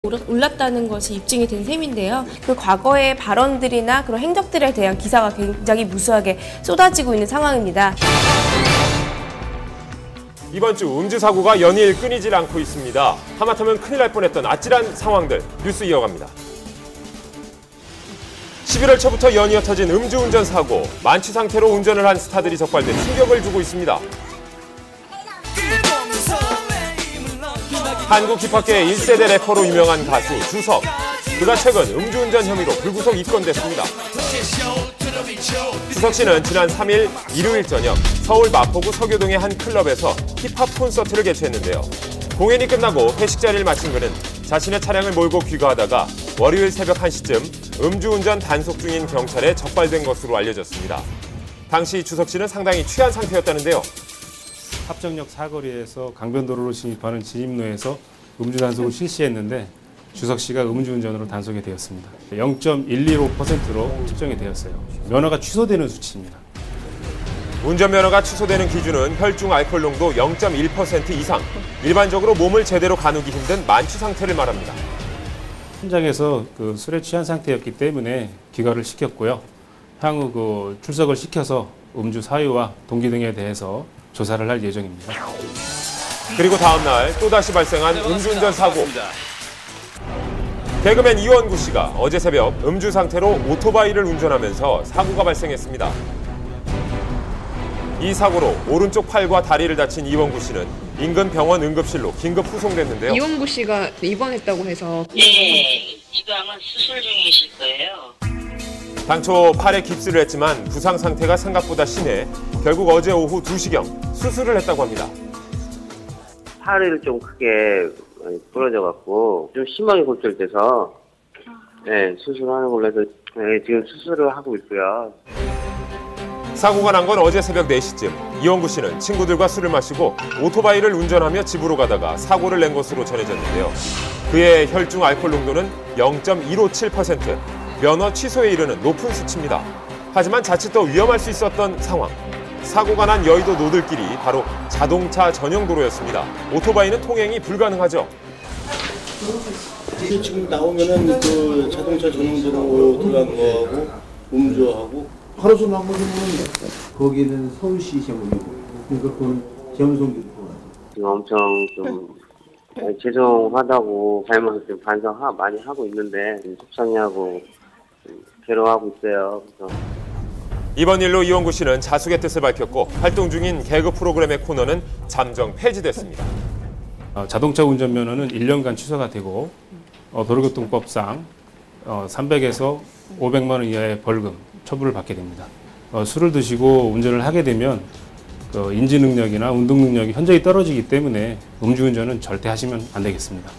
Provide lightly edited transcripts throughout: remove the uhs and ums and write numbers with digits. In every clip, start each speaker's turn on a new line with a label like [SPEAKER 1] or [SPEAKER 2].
[SPEAKER 1] 올랐다는 것이 입증이 된 셈인데요. 그 과거의 발언들이나 그런 행적들에 대한 기사가 굉장히 무수하게 쏟아지고 있는 상황입니다.
[SPEAKER 2] 이번 주 음주 사고가 연일 끊이질 않고 있습니다. 하마터면 큰일 날 뻔했던 아찔한 상황들 뉴스 이어갑니다. 11월 초부터 연이어 터진 음주운전 사고, 만취 상태로 운전을 한 스타들이 적발돼 충격을 주고 있습니다. 한국 힙합계의 1세대 래퍼로 유명한 가수 주석. 그가 최근 음주운전 혐의로 불구속 입건됐습니다. 주석 씨는 지난 3일 일요일 저녁 서울 마포구 서교동의 한 클럽에서 힙합 콘서트를 개최했는데요. 공연이 끝나고 회식 자리를 마친 그는 자신의 차량을 몰고 귀가하다가 월요일 새벽 1시쯤 음주운전 단속 중인 경찰에 적발된 것으로 알려졌습니다. 당시 주석 씨는 상당히 취한 상태였다는데요.
[SPEAKER 3] 합정역 사거리에서 강변도로로 진입하는 진입로에서 음주 단속을 실시했는데 주석 씨가 음주운전으로 단속이 되었습니다. 0.115%로 측정이 되었어요. 면허가 취소되는 수치입니다.
[SPEAKER 2] 운전면허가 취소되는 기준은 혈중 알코올 농도 0.1% 이상, 일반적으로 몸을 제대로 가누기 힘든 만취 상태를 말합니다.
[SPEAKER 3] 현장에서 술에 취한 상태였기 때문에 귀가를 시켰고요. 향후 출석을 시켜서 음주 사유와 동기 등에 대해서 조사를 할 예정입니다.
[SPEAKER 2] 그리고 다음 날 또다시 발생한 음주운전 사고. 개그맨 이원구 씨가 어제 새벽 음주 상태로 오토바이를 운전하면서 사고가 발생했습니다. 이 사고로 오른쪽 팔과 다리를 다친 이원구 씨는 인근 병원 응급실로 긴급 후송됐는데요.
[SPEAKER 4] 이원구 씨가 입원했다고 해서.
[SPEAKER 5] 네, 지금 아마 수술 중이실 거예요.
[SPEAKER 2] 당초 팔에 깁스를 했지만 부상 상태가 생각보다 심해 결국 어제 오후 2시경 수술을 했다고 합니다.
[SPEAKER 6] 팔을 좀 크게 부러져갖고 좀 심하게 골절돼서 수술하는 걸로 해서 지금 수술을 하고 있고요.
[SPEAKER 2] 사고가 난 건 어제 새벽 4시쯤. 이원구 씨는 친구들과 술을 마시고 오토바이를 운전하며 집으로 가다가 사고를 낸 것으로 전해졌는데요. 그의 혈중 알코올 농도는 0.157%, 면허 취소에 이르는 높은 수치입니다. 하지만 자칫 더 위험할 수 있었던 상황. 사고가 난 여의도 노들길이 바로 자동차 전용 도로였습니다. 오토바이는 통행이 불가능하죠.
[SPEAKER 7] 지금 나오면은 자동차 전용 도로 들어간 거하고 음주하고
[SPEAKER 8] 하루수 나머지는 거기는 서울시 제목이고 그러니까 그건 재무성기도
[SPEAKER 6] 지금 엄청 좀 죄송하다고 잘못을 좀 많이 하고 있는데 속상해하고 괴로워하고 있어요. 그래서
[SPEAKER 2] 이번 일로 이원구 씨는 자숙의 뜻을 밝혔고 활동 중인 개그 프로그램의 코너는 잠정 폐지됐습니다.
[SPEAKER 3] 자동차 운전면허는 1년간 취소가 되고 도로교통법상 300에서 500만 원 이하의 벌금 처분을 받게 됩니다. 술을 드시고 운전을 하게 되면 인지 능력이나 운동 능력이 현저히 떨어지기 때문에 음주운전은 절대 하시면 안 되겠습니다.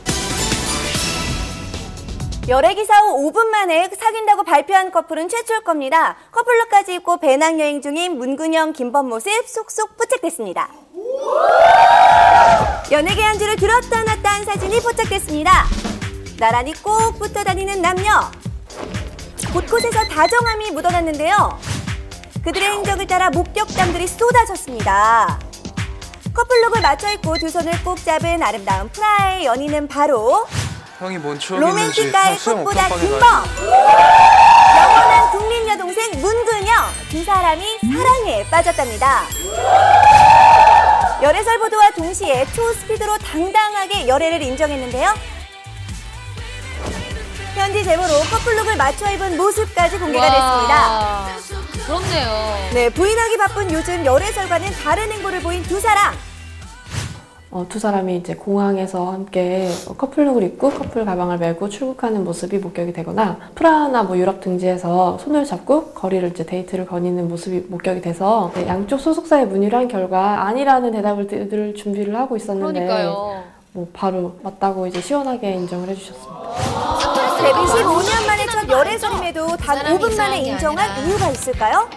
[SPEAKER 9] 열애기사 후 5분 만에 사귄다고 발표한 커플은 최초일 겁니다. 커플룩까지 입고 배낭여행 중인 문근영, 김범 모습 쏙쏙 포착됐습니다. 연예계 한주를 들었다 놨다 한 사진이 포착됐습니다. 나란히 꼭 붙어 다니는 남녀. 곳곳에서 다정함이 묻어났는데요. 그들의 행적을 따라 목격담들이 쏟아졌습니다. 커플룩을 맞춰 입고 두 손을 꼭 잡은 아름다운 프라의 연인은 바로
[SPEAKER 10] 형이 뭔 추억이 있는지
[SPEAKER 9] 로맨틱가의 꽃보다 김범, 영원한 국민 여동생 문근영, 두 사람이 사랑에 빠졌답니다. 열애설 보도와 동시에 초스피드로 당당하게 열애를 인정했는데요. 현지 제보로 커플룩을 맞춰 입은 모습까지 공개가 됐습니다.
[SPEAKER 11] 그렇네요.
[SPEAKER 9] 네, 부인하기 바쁜 요즘 열애설과는 다른 행보를 보인 두 사람.
[SPEAKER 12] 두 사람이 이제 공항에서 함께 커플룩을 입고 커플 가방을 메고 출국하는 모습이 목격이 되거나 프라하나 유럽 등지에서 손을 잡고 거리를 이제 데이트를 거니는 모습이 목격이 돼서 양쪽 소속사에 문의를 한 결과 아니라는 대답을 들 준비를 하고 있었는데
[SPEAKER 11] 그러니까요.
[SPEAKER 12] 바로 맞다고 이제 시원하게 인정을 해주셨습니다.
[SPEAKER 9] 데뷔 15년 만에 첫 열애설임에도 단 5분 만에 인정한 이유가 있을까요?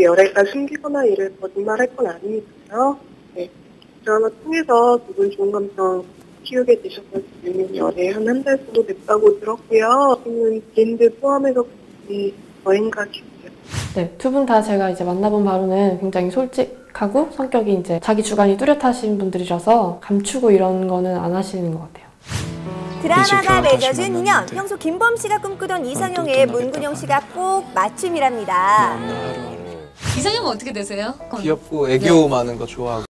[SPEAKER 13] 열애가 숨기거나 이를 거짓말할 건 아니니까요. 네. 드라마 통해서 두 분 좋은 감정 키우게 되셔서 열애 한 달 정도 됐다고 들었고요. 지금 개인들 포함해서 여행 가시고요.
[SPEAKER 12] 네, 두 분 다 제가 이제 만나본 바로는 굉장히 솔직하고 성격이 이제 자기 주관이 뚜렷하신 분들이라서 감추고 이런 거는 안 하시는 것 같아요.
[SPEAKER 9] 드라마가 맺어준 인연. 평소 김범 씨가 꿈꾸던 이상형에 문근영 씨가 꼭 맞춤이랍니다.
[SPEAKER 11] 이상형은 어떻게 되세요?
[SPEAKER 10] 귀엽고 애교 많은 거 좋아하고.